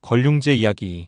걸륭제 이야기.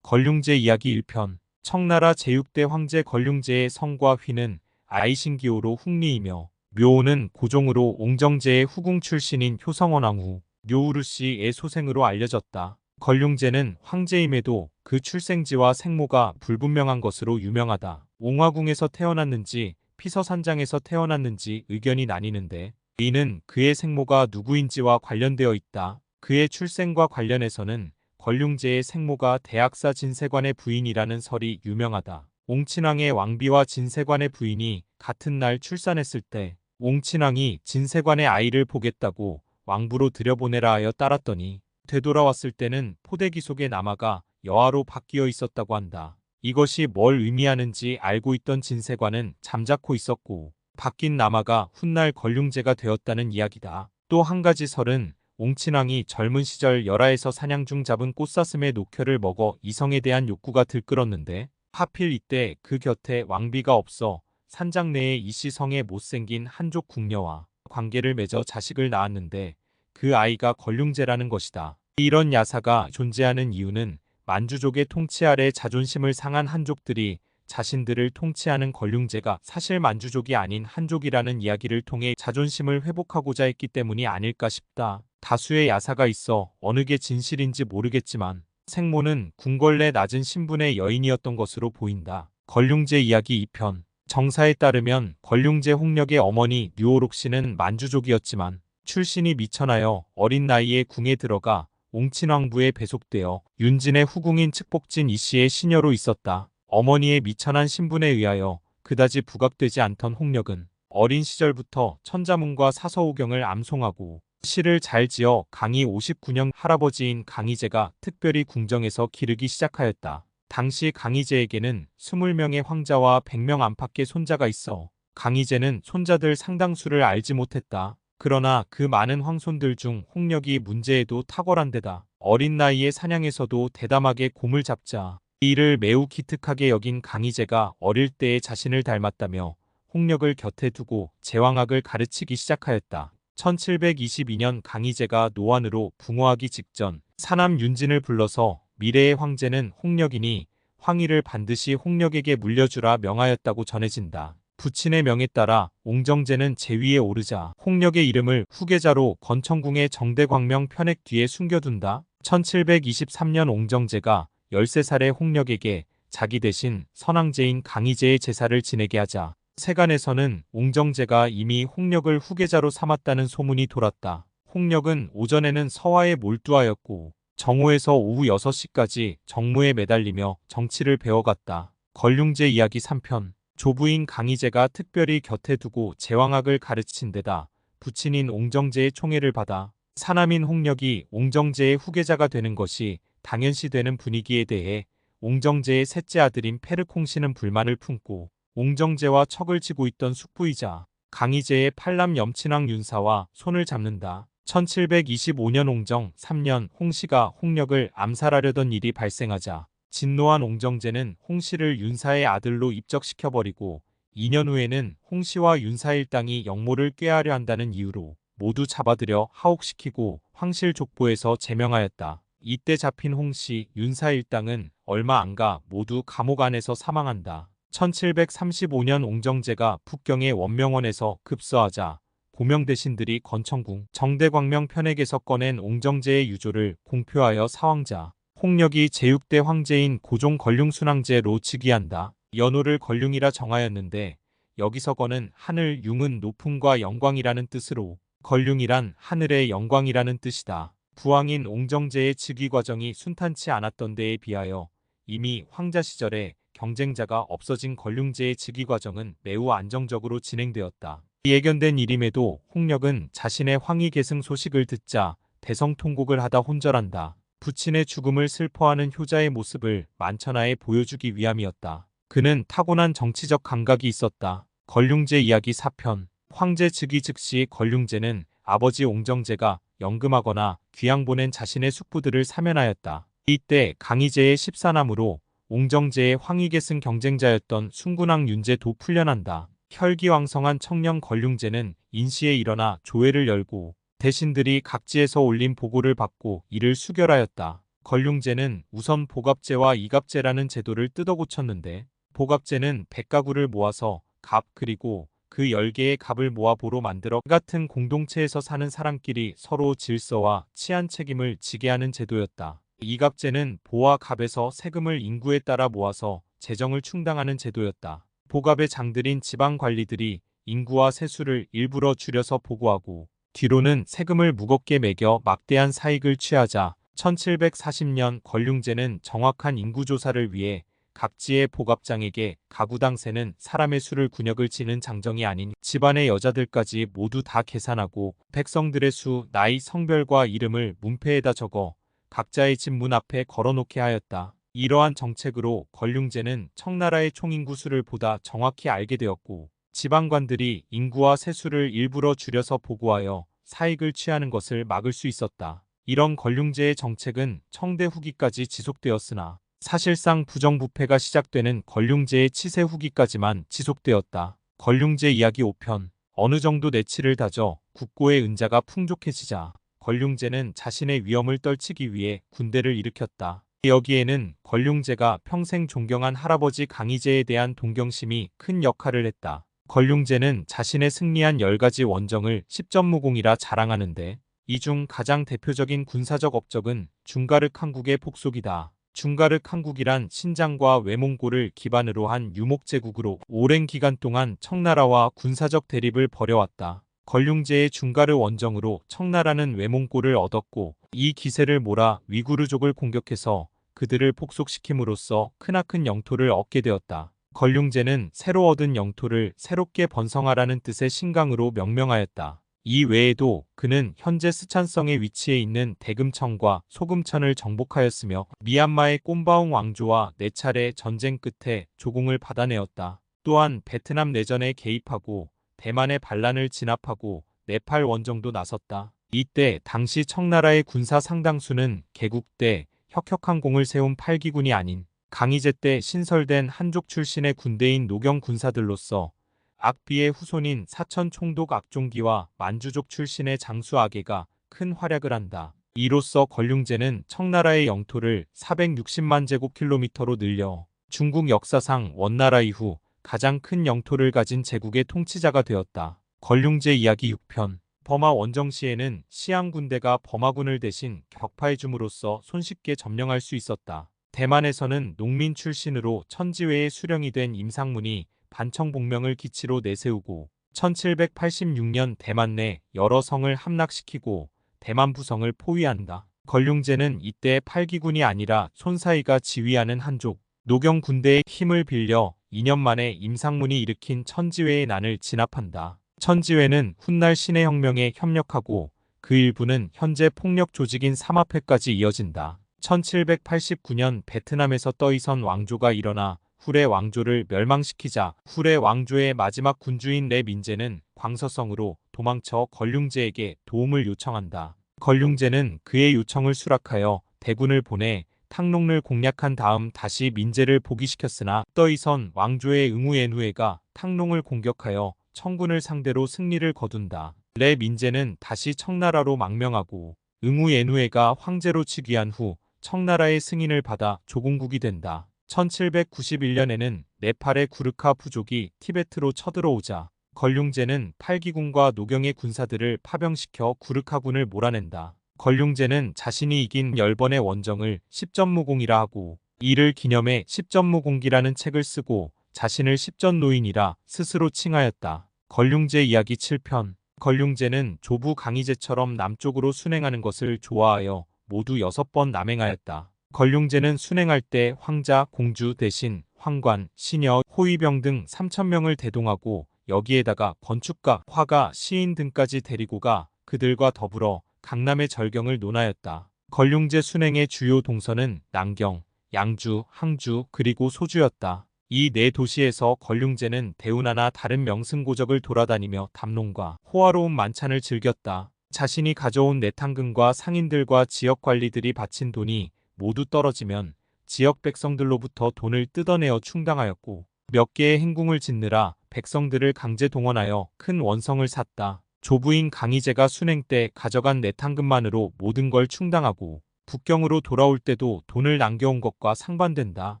걸륭제 이야기 1편. 청나라 제6대 황제 걸륭제의 성과 휘는 아이신기호로 훈리이며 묘호는 고종으로 옹정제의 후궁 출신인 효성원왕후 묘우르씨의 소생으로 알려졌다. 걸륭제는 황제임에도 그 출생지와 생모가 불분명한 것으로 유명하다. 옹화궁에서 태어났는지 피서산장에서 태어났는지 의견이 나뉘는데 이는 그의 생모가 누구인지와 관련되어 있다. 그의 출생과 관련해서는 걸륭제의 생모가 대학사 진세관의 부인이라는 설이 유명하다. 옹친왕의 왕비와 진세관의 부인이 같은 날 출산했을 때 옹친왕이 진세관의 아이를 보겠다고 왕부로 들여보내라 하여 따랐더니 되돌아왔을 때는 포대기 속에 남아가 여아로 바뀌어 있었다고 한다. 이것이 뭘 의미하는지 알고 있던 진세관은 잠자코 있었고 바뀐 남아가 훗날 걸륭제가 되었다는 이야기다. 또 한 가지 설은 옹친왕이 젊은 시절 열하에서 사냥 중 잡은 꽃사슴의 녹혈을 먹어 이성에 대한 욕구가 들끓었는데 하필 이때 그 곁에 왕비가 없어 산장 내에 이씨성에 못생긴 한족 궁녀와 관계를 맺어 자식을 낳았는데 그 아이가 걸륭제라는 것이다. 이런 야사가 존재하는 이유는 만주족의 통치 아래 자존심을 상한 한족들이 자신들을 통치하는 걸륭제가 사실 만주족이 아닌 한족이라는 이야기를 통해 자존심을 회복하고자 했기 때문이 아닐까 싶다. 다수의 야사가 있어 어느 게 진실인지 모르겠지만 생모는 궁궐내 낮은 신분의 여인이었던 것으로 보인다. 걸륭제 이야기 2편. 정사에 따르면 걸륭제 홍력의 어머니 류오록 씨는 만주족이었지만 출신이 미천하여 어린 나이에 궁에 들어가 옹친왕부에 배속되어 윤진의 후궁인 측복진 이씨의 시녀로 있었다. 어머니의 미천한 신분에 의하여 그다지 부각되지 않던 홍력은 어린 시절부터 천자문과 사서오경을 암송하고 시를 잘 지어 강희 59년 할아버지인 강희제가 특별히 궁정에서 기르기 시작하였다. 당시 강희제에게는 20명의 황자와 100명 안팎의 손자가 있어 강희제는 손자들 상당수를 알지 못했다. 그러나 그 많은 황손들 중 홍력이 문제에도 탁월한 데다 어린 나이에 사냥에서도 대담하게 곰을 잡자 이를 매우 기특하게 여긴 강희제가 어릴 때의 자신을 닮았다며 홍력을 곁에 두고 제왕학을 가르치기 시작하였다. 1722년 강희제가 노안으로 붕어하기 직전 사남 윤진을 불러서 미래의 황제는 홍력이니 황위를 반드시 홍력에게 물려주라 명하였다고 전해진다. 부친의 명에 따라 옹정제는 제위에 오르자 홍력의 이름을 후계자로 건청궁의 정대광명 편액 뒤에 숨겨둔다. 1723년 옹정제가 13살의 홍력에게 자기 대신 선왕제인 강희제의 제사를 지내게 하자 세간에서는 옹정제가 이미 홍력을 후계자로 삼았다는 소문이 돌았다. 홍력은 오전에는 서화에 몰두하였고 정오에서 오후 6시까지 정무에 매달리며 정치를 배워갔다. 걸륭제 이야기 3편. 조부인 강희제가 특별히 곁에 두고 제왕학을 가르친 데다 부친인 옹정제의 총애를 받아 사남인 홍력이 옹정제의 후계자가 되는 것이 당연시 되는 분위기에 대해 옹정제의 셋째 아들인 페르콩씨는 불만을 품고 옹정제와 척을 지고 있던 숙부이자 강희제의 팔남 염친왕 윤사와 손을 잡는다. 1725년 옹정 3년 홍씨가 홍력을 암살하려던 일이 발생하자 진노한 옹정제는 홍씨를 윤사의 아들로 입적시켜버리고 2년 후에는 홍씨와 윤사 일당이 영모를 꾀하려 한다는 이유로 모두 잡아들여 하옥시키고 황실 족보에서 제명하였다. 이때 잡힌 홍씨, 윤사 일당은 얼마 안 가 모두 감옥 안에서 사망한다. 1735년 옹정제가 북경의 원명원에서 급서하자 고명대신들이 건청궁 정대광명 편액에서 꺼낸 옹정제의 유조를 공표하여 사왕자 홍력이 제6대 황제인 고종 걸륭순왕제로 즉위한다. 연호를 걸륭이라 정하였는데 여기서 거는 하늘 융은 높음과 영광이라는 뜻으로 걸륭이란 하늘의 영광이라는 뜻이다. 부왕인 옹정제의 즉위 과정이 순탄치 않았던 데에 비하여 이미 황자 시절에 경쟁자가 없어진 걸륭제의 즉위 과정은 매우 안정적으로 진행되었다. 예견된 일임에도 홍력은 자신의 황위 계승 소식을 듣자 대성통곡을 하다 혼절한다. 부친의 죽음을 슬퍼하는 효자의 모습을 만천하에 보여주기 위함이었다. 그는 타고난 정치적 감각이 있었다. 걸륭제 이야기 4편. 황제 즉위 즉시 걸륭제는 아버지 옹정제가 연금하거나 귀양 보낸 자신의 숙부들을 사면하였다. 이때 강희제의 14남으로 옹정제의 황위계승 경쟁자였던 순군왕 윤제도 풀려난다. 혈기왕성한 청년 걸륭제는 인시에 일어나 조회를 열고 대신들이 각지에서 올린 보고를 받고 이를 수결하였다. 권룡제는 우선 보갑제와 이갑제라는 제도를 뜯어고쳤는데, 보갑제는 100가구를 모아서 갑 그리고 그 10개의 갑을 모아 보로 만들어 같은 공동체에서 사는 사람끼리 서로 질서와 치안 책임을 지게 하는 제도였다. 이갑제는 보와 갑에서 세금을 인구에 따라 모아서 재정을 충당하는 제도였다. 보갑의 장들인 지방 관리들이 인구와 세수를 일부러 줄여서 보고하고 뒤로는 세금을 무겁게 매겨 막대한 사익을 취하자 1740년 권룡제는 정확한 인구조사를 위해 각지의 보갑장에게 가구당 세는 사람의 수를 군역을 지는 장정이 아닌 집안의 여자들까지 모두 다 계산하고 백성들의 수, 나이, 성별과 이름을 문패에다 적어 각자의 집 문 앞에 걸어놓게 하였다. 이러한 정책으로 권룡제는 청나라의 총인구 수를 보다 정확히 알게 되었고 지방관들이 인구와 세수를 일부러 줄여서 보고하여 사익을 취하는 것을 막을 수 있었다. 이런 권룡제의 정책은 청대 후기까지 지속되었으나 사실상 부정부패가 시작되는 권룡제의 치세 후기까지만 지속되었다. 권룡제 이야기 5편. 어느 정도 내치를 다져 국고의 은자가 풍족해지자 권룡제는 자신의 위엄을 떨치기 위해 군대를 일으켰다. 여기에는 권룡제가 평생 존경한 할아버지 강희제에 대한 동경심이 큰 역할을 했다. 권룡제는 자신의 승리한 10가지 원정을 10전무공이라 자랑하는데 이 중 가장 대표적인 군사적 업적은 중가륵 항국의 복속이다. 중가륵 항국이란 신장과 외몽고를 기반으로 한 유목제국으로 오랜 기간 동안 청나라와 군사적 대립을 벌여왔다. 권룡제의 중가르 원정으로 청나라는 외몽고를 얻었고 이 기세를 몰아 위구르족을 공격해서 그들을 폭속시킴으로써 크나큰 영토를 얻게 되었다. 권룡제는 새로 얻은 영토를 새롭게 번성하라는 뜻의 신강으로 명명하였다. 이 외에도 그는 현재 스촨성에 위치해 있는 대금천과 소금천을 정복하였으며 미얀마의 꼼바옹 왕조와 4차례 전쟁 끝에 조공을 받아내었다. 또한 베트남 내전에 개입하고 대만의 반란을 진압하고 네팔 원정도 나섰다. 이때 당시 청나라의 군사 상당수는 개국 때 혁혁항공을 세운 8기군이 아닌 강희제 때 신설된 한족 출신의 군대인 노경 군사들로서 악비의 후손인 사천 총독 악종기와 만주족 출신의 장수 아게가 큰 활약을 한다. 이로써 권룡제는 청나라의 영토를 460만 제곱킬로미터로 늘려 중국 역사상 원나라 이후 가장 큰 영토를 가진 제국의 통치자가 되었다. 권룡제 이야기 6편. 버마 원정 시에는 시ang 군대가 버마군을 대신 격파해 줌으로써 손쉽게 점령할 수 있었다. 대만에서는 농민 출신으로 천지회의 수령이 된 임상문이 반청복명을 기치로 내세우고 1786년 대만 내 여러 성을 함락시키고 대만 부성을 포위한다. 권룡제는 이때 8기군이 아니라 손사이가 지휘하는 한족 노경 군대의 힘을 빌려 2년 만에 임상문이 일으킨 천지회의 난을 진압한다. 천지회는 훗날 신해혁명에 협력하고 그 일부는 현재 폭력 조직인 삼합회까지 이어진다. 1789년 베트남에서 떠이선 왕조가 일어나 후레 왕조를 멸망시키자 후레 왕조의 마지막 군주인 레 민제는 광서성으로 도망쳐 권룡제에게 도움을 요청한다. 권룡제는 그의 요청을 수락하여 대군을 보내 탕롱을 공략한 다음 다시 민제를 복위시켰으나 떠이선 왕조의 응우옌후에가 탕롱을 공격하여 청군을 상대로 승리를 거둔다. 레 민제는 다시 청나라로 망명하고 응우옌후에가 황제로 즉위한 후 청나라의 승인을 받아 조공국이 된다. 1791년에는 네팔의 구르카 부족이 티베트로 쳐들어오자 권룡제는 8기군과 노경의 군사들을 파병시켜 구르카군을 몰아낸다. 권룡제는 자신이 이긴 10번의 원정을 10전무공이라 하고 이를 기념해 10전무공기라는 책을 쓰고 자신을 10전노인이라 스스로 칭하였다. 권룡제 이야기 7편. 권룡제는 조부 강희제처럼 남쪽으로 순행하는 것을 좋아하여 모두 6번 남행하였다. 권룡제는 순행할 때 황자, 공주 대신 황관, 시녀, 호위병 등 3,000명을 대동하고 여기에다가 건축가, 화가, 시인 등까지 데리고 가 그들과 더불어 강남의 절경을 논하였다. 권룡제 순행의 주요 동선은 남경, 양주, 항주 그리고 소주였다. 이 네 도시에서 권룡제는 대운하나 다른 명승고적을 돌아다니며 담론과 호화로운 만찬을 즐겼다. 자신이 가져온 내탕금과 상인들과 지역관리들이 바친 돈이 모두 떨어지면 지역 백성들로부터 돈을 뜯어내어 충당하였고 몇 개의 행궁을 짓느라 백성들을 강제 동원하여 큰 원성을 샀다. 조부인 강희제가 순행 때 가져간 내탕금만으로 모든 걸 충당하고 북경으로 돌아올 때도 돈을 남겨온 것과 상반된다.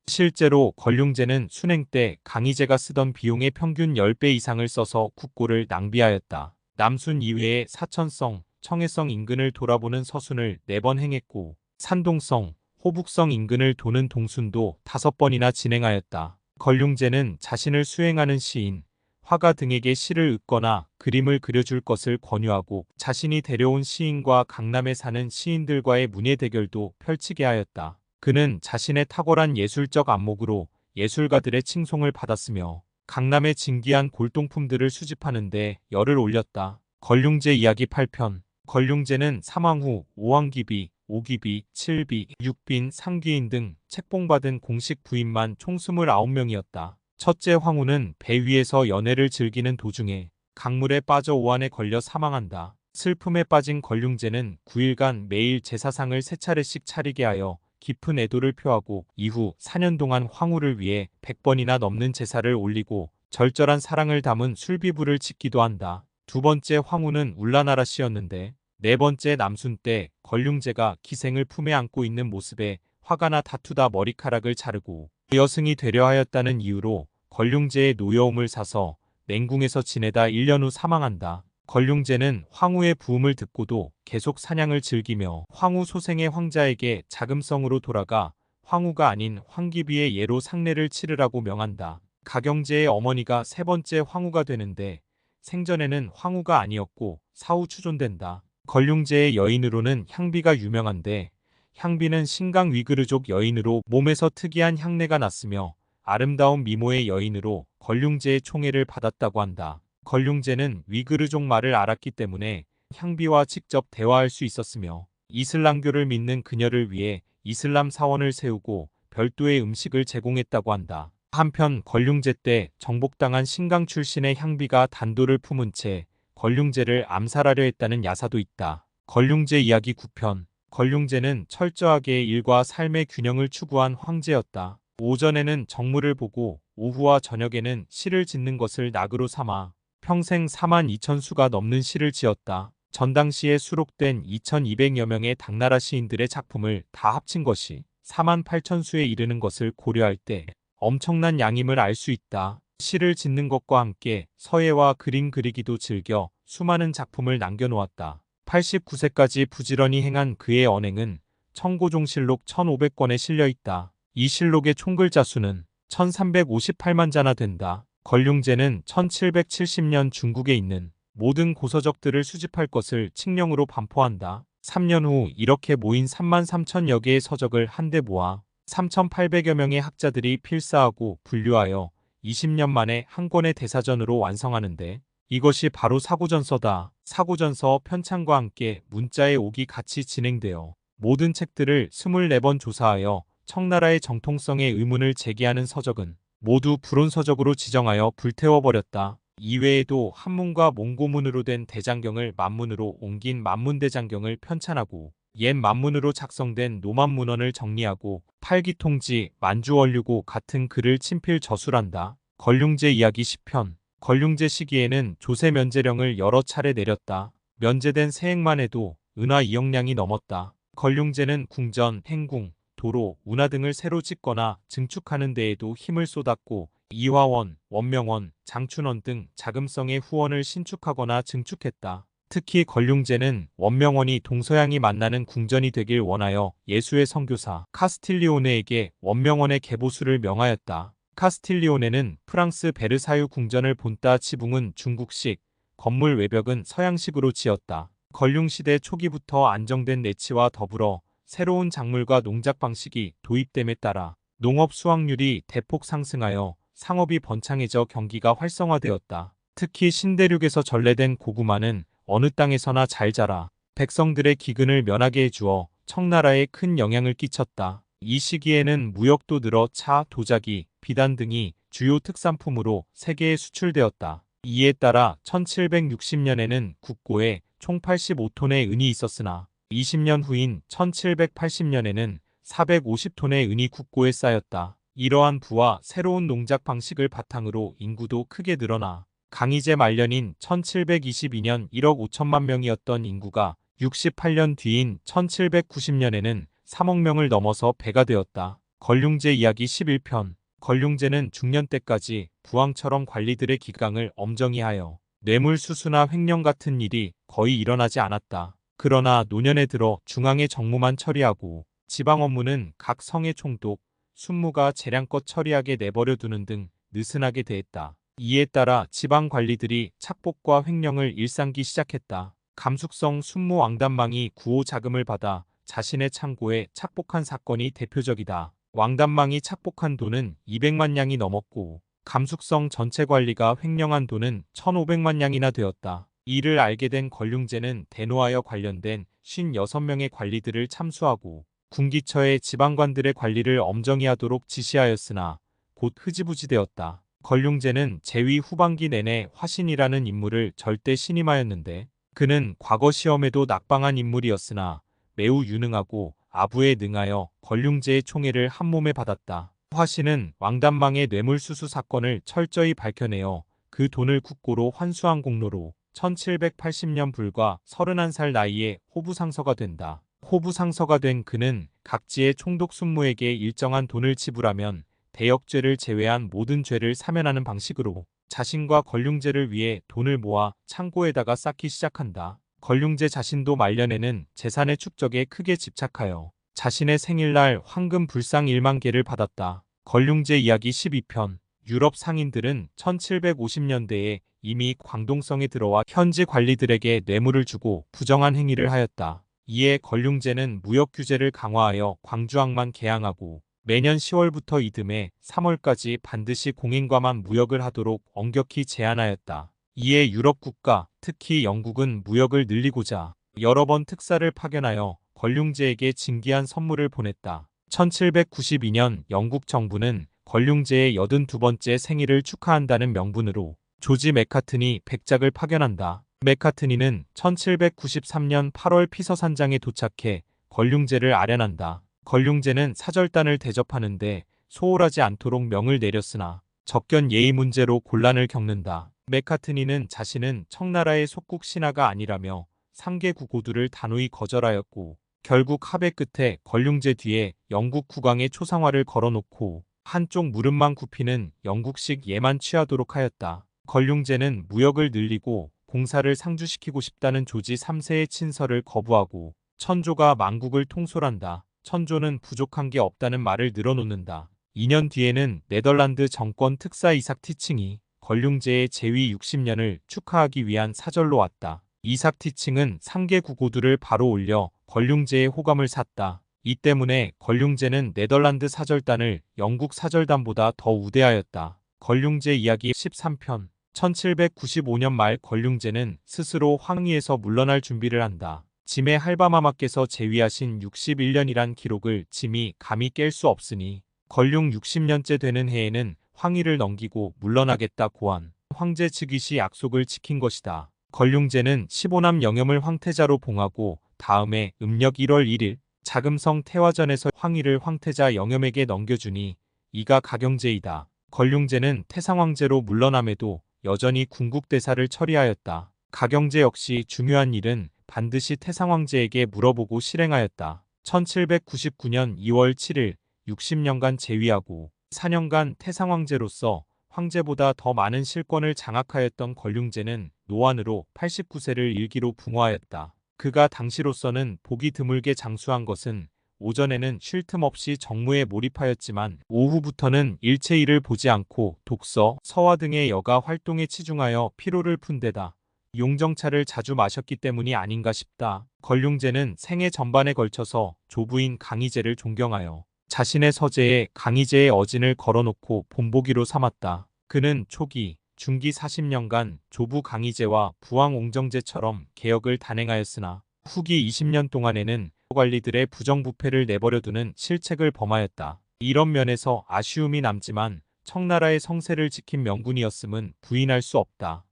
실제로 권룡제는 순행 때 강희제가 쓰던 비용의 평균 10배 이상을 써서 국고를 낭비하였다. 남순 이외에 사천성, 청해성 인근을 돌아보는 서순을 4번 행했고 산동성, 호북성 인근을 도는 동순도 5번이나 진행하였다. 권룡제는 자신을 수행하는 시인, 화가 등에게 시를 읊거나 그림을 그려줄 것을 권유하고 자신이 데려온 시인과 강남에 사는 시인들과의 문예 대결도 펼치게 하였다. 그는 자신의 탁월한 예술적 안목으로 예술가들의 칭송을 받았으며 강남의 진귀한 골동품들을 수집하는 데 열을 올렸다. 권룡제 이야기 8편. 권룡제는 사망 후 오왕기비, 오기비, 칠비, 육빈, 상귀인 등 책봉받은 공식 부인만 총 29명이었다. 첫째 황후는 배 위에서 연애를 즐기는 도중에 강물에 빠져 오한에 걸려 사망한다. 슬픔에 빠진 권룡제는 9일간 매일 제사상을 3차례씩 차리게 하여 깊은 애도를 표하고 이후 4년 동안 황후를 위해 100번이나 넘는 제사를 올리고 절절한 사랑을 담은 술비부를 짓기도 한다. 두 번째 황후는 울라나라 씨였는데 4번째 남순 때 권룡제가 기생을 품에 안고 있는 모습에 화가 나 다투다 머리카락을 자르고 여승이 되려 하였다는 이유로 권룡제의 노여움을 사서 맹궁에서 지내다 1년 후 사망한다. 권룡제는 황후의 부음을 듣고도 계속 사냥을 즐기며 황후 소생의 황자에게 자금성으로 돌아가 황후가 아닌 황기비의 예로 상례를 치르라고 명한다. 가경제의 어머니가 3번째 황후가 되는데 생전에는 황후가 아니었고 사후 추존된다. 권룡제의 여인으로는 향비가 유명한데 향비는 신강 위그르족 여인으로 몸에서 특이한 향내가 났으며 아름다운 미모의 여인으로 권룡제의 총애를 받았다고 한다. 권룡제는 위그르족 말을 알았기 때문에 향비와 직접 대화할 수 있었으며 이슬람교를 믿는 그녀를 위해 이슬람 사원을 세우고 별도의 음식을 제공했다고 한다. 한편 권룡제 때 정복당한 신강 출신의 향비가 단도를 품은 채 권룡제를 암살하려 했다는 야사도 있다. 권룡제 이야기 9편. 권룡제는 철저하게 일과 삶의 균형을 추구한 황제였다. 오전에는 정무를 보고 오후와 저녁에는 시를 짓는 것을 낙으로 삼아 평생 42,000수가 넘는 시를 지었다. 전당시에 수록된 2,200여 명의 당나라 시인들의 작품을 다 합친 것이 48,000수에 이르는 것을 고려할 때 엄청난 양임을 알 수 있다. 시를 짓는 것과 함께 서예와 그림 그리기도 즐겨 수많은 작품을 남겨놓았다. 89세까지 부지런히 행한 그의 언행은 청고종실록 1,500권에 실려있다. 이 실록의 총글자 수는 1,358만 자나 된다. 권룡제는 1770년 중국에 있는 모든 고서적들을 수집할 것을 칙령으로 반포한다. 3년 후 이렇게 모인 33,000여 개의 서적을 한데 모아 3,800여 명의 학자들이 필사하고 분류하여 20년 만에 한 권의 대사전으로 완성하는데 이것이 바로 사구전서다. 사구전서 편찬과 함께 문자의 옥이 같이 진행되어 모든 책들을 24번 조사하여 청나라의 정통성에 의문을 제기하는 서적은 모두 불온서적으로 지정하여 불태워버렸다. 이외에도 한문과 몽고문으로 된 대장경을 만문으로 옮긴 만문대장경을 편찬하고 옛 만문으로 작성된 노만문헌을 정리하고 팔기통지, 만주원류고 같은 글을 친필 저술한다. 권룡제 이야기 10편. 권룡제 시기에는 조세 면제령을 여러 차례 내렸다. 면제된 세액만 해도 은화 2억량이 넘었다. 권룡제는 궁전, 행궁, 도로, 운하 등을 새로 짓거나 증축하는 데에도 힘을 쏟았고 이화원, 원명원, 장춘원 등 자금성의 후원을 신축하거나 증축했다. 특히 권룡제는 원명원이 동서양이 만나는 궁전이 되길 원하여 예수의 선교사 카스틸리오네에게 원명원의 개보수를 명하였다. 카스틸리오네는 프랑스 베르사유 궁전을 본따 지붕은 중국식, 건물 외벽은 서양식으로 지었다. 권룡시대 초기부터 안정된 내치와 더불어 새로운 작물과 농작 방식이 도입됨에 따라 농업 수확률이 대폭 상승하여 상업이 번창해져 경기가 활성화되었다. 특히 신대륙에서 전래된 고구마는 어느 땅에서나 잘 자라 백성들의 기근을 면하게 해주어 청나라에 큰 영향을 끼쳤다. 이 시기에는 무역도 늘어 차, 도자기, 비단 등이 주요 특산품으로 세계에 수출되었다. 이에 따라 1760년에는 국고에 총 85톤의 은이 있었으나 20년 후인 1780년에는 450톤의 은이 국고에 쌓였다. 이러한 부와 새로운 농작 방식을 바탕으로 인구도 크게 늘어나 강희제 말년인 1722년 1억 5천만 명이었던 인구가 68년 뒤인 1790년에는 3억 명을 넘어서 배가 되었다. 걸륭제 이야기 11편. 걸륭제는 중년 때까지 부왕처럼 관리들의 기강을 엄정히 하여 뇌물수수나 횡령 같은 일이 거의 일어나지 않았다. 그러나 노년에 들어 중앙의 정무만 처리하고 지방 업무는 각 성의 총독, 순무가 재량껏 처리하게 내버려 두는 등 느슨하게 대했다. 이에 따라 지방 관리들이 착복과 횡령을 일삼기 시작했다. 감숙성 순무 왕단망이 구호 자금을 받아 자신의 창고에 착복한 사건이 대표적이다. 왕단망이 착복한 돈은 200만 냥이 넘었고 감숙성 전체 관리가 횡령한 돈은 1,500만 냥이나 되었다. 이를 알게 된 걸륭제는 대노하여 관련된 56명의 관리들을 참수하고 군기처의 지방관들의 관리를 엄정히 하도록 지시하였으나 곧 흐지부지되었다. 걸륭제는 재위 후반기 내내 화신이라는 인물을 절대 신임하였는데 그는 과거 시험에도 낙방한 인물이었으나 매우 유능하고 아부에 능하여 걸륭제의 총애를 한몸에 받았다. 화신은 왕단망의 뇌물수수 사건을 철저히 밝혀내어 그 돈을 국고로 환수한 공로로 1780년 불과 31살 나이에 호부상서가 된다. 호부상서가 된 그는 각지의 총독 순무에게 일정한 돈을 지불하면 대역죄를 제외한 모든 죄를 사면하는 방식으로 자신과 걸륭제를 위해 돈을 모아 창고에다가 쌓기 시작한다. 걸륭제 자신도 말년에는 재산의 축적에 크게 집착하여 자신의 생일날 황금 불상 1만 개를 받았다. 걸륭제 이야기 12편. 유럽 상인들은 1750년대에 이미 광동성에 들어와 현지 관리들에게 뇌물을 주고 부정한 행위를 하였다. 이에 걸륭제는 무역 규제를 강화하여 광주항만 개항하고 매년 10월부터 이듬해 3월까지 반드시 공인과만 무역을 하도록 엄격히 제한하였다. 이에 유럽 국가, 특히 영국은 무역을 늘리고자 여러 번 특사를 파견하여 걸륭제에게 진귀한 선물을 보냈다. 1792년 영국 정부는 걸륭제의 82번째 생일을 축하한다는 명분으로 조지 맥카트니 백작을 파견한다. 맥카트니는 1793년 8월 피서산장에 도착해 걸륭제를 아련한다. 걸륭제는 사절단을 대접하는데 소홀하지 않도록 명을 내렸으나 접견 예의 문제로 곤란을 겪는다. 맥카트니는 자신은 청나라의 속국 신하가 아니라며 상계 구고두를 단호히 거절하였고 결국 합의 끝에 걸륭제 뒤에 영국 국왕의 초상화를 걸어놓고 한쪽 무릎만 굽히는 영국식 예만 취하도록 하였다. 걸륭제는 무역을 늘리고 공사를 상주시키고 싶다는 조지 3세의 친서를 거부하고 천조가 만국을 통솔한다. 천조는 부족한 게 없다는 말을 늘어놓는다. 2년 뒤에는 네덜란드 정권 특사 이삭 티칭이 걸륭제의 재위 60년을 축하하기 위한 사절로 왔다. 이삭 티칭은 상계 구고두를 바로 올려 걸륭제의 호감을 샀다. 이 때문에 걸륭제는 네덜란드 사절단을 영국 사절단보다 더 우대하였다. 걸륭제 이야기 13편. 1795년 말 걸륭제는 스스로 황위에서 물러날 준비를 한다. 짐의 할바마마께서 재위하신 61년이란 기록을 짐이 감히 깰 수 없으니 걸륭 60년째 되는 해에는 황위를 넘기고 물러나겠다 고한 황제 즉위시 약속을 지킨 것이다. 걸륭제는 15남 영염을 황태자로 봉하고 다음해 음력 1월 1일 자금성 태화전에서 황위를 황태자 영염에게 넘겨주니 이가 가경제이다. 걸륭제는 태상황제로 물러남에도 여전히 궁국대사를 처리하였다. 가경제 역시 중요한 일은 반드시 태상황제에게 물어보고 실행하였다. 1799년 2월 7일 60년간 재위하고 4년간 태상황제로서 황제보다 더 많은 실권을 장악하였던 걸륭제는 노안으로 89세를 일기로 붕어하였다. 그가 당시로서는 보기 드물게 장수한 것은 오전에는 쉴 틈 없이 정무에 몰입하였지만 오후부터는 일체 일을 보지 않고 독서, 서화 등의 여가 활동에 치중하여 피로를 푼 데다 용정차를 자주 마셨기 때문이 아닌가 싶다. 걸륭제는 생애 전반에 걸쳐서 조부인 강희제를 존경하여 자신의 서재에 강희제의 어진을 걸어놓고 본보기로 삼았다. 그는 초기, 중기 40년간 조부 강희제와 부왕 옹정제처럼 개혁을 단행하였으나 후기 20년 동안에는 관리들의 부정부패를 내버려두는 실책을 범하였다. 이런 면에서 아쉬움이 남지만 청나라의 성세를 지킨 명군이었음은 부인할 수 없다.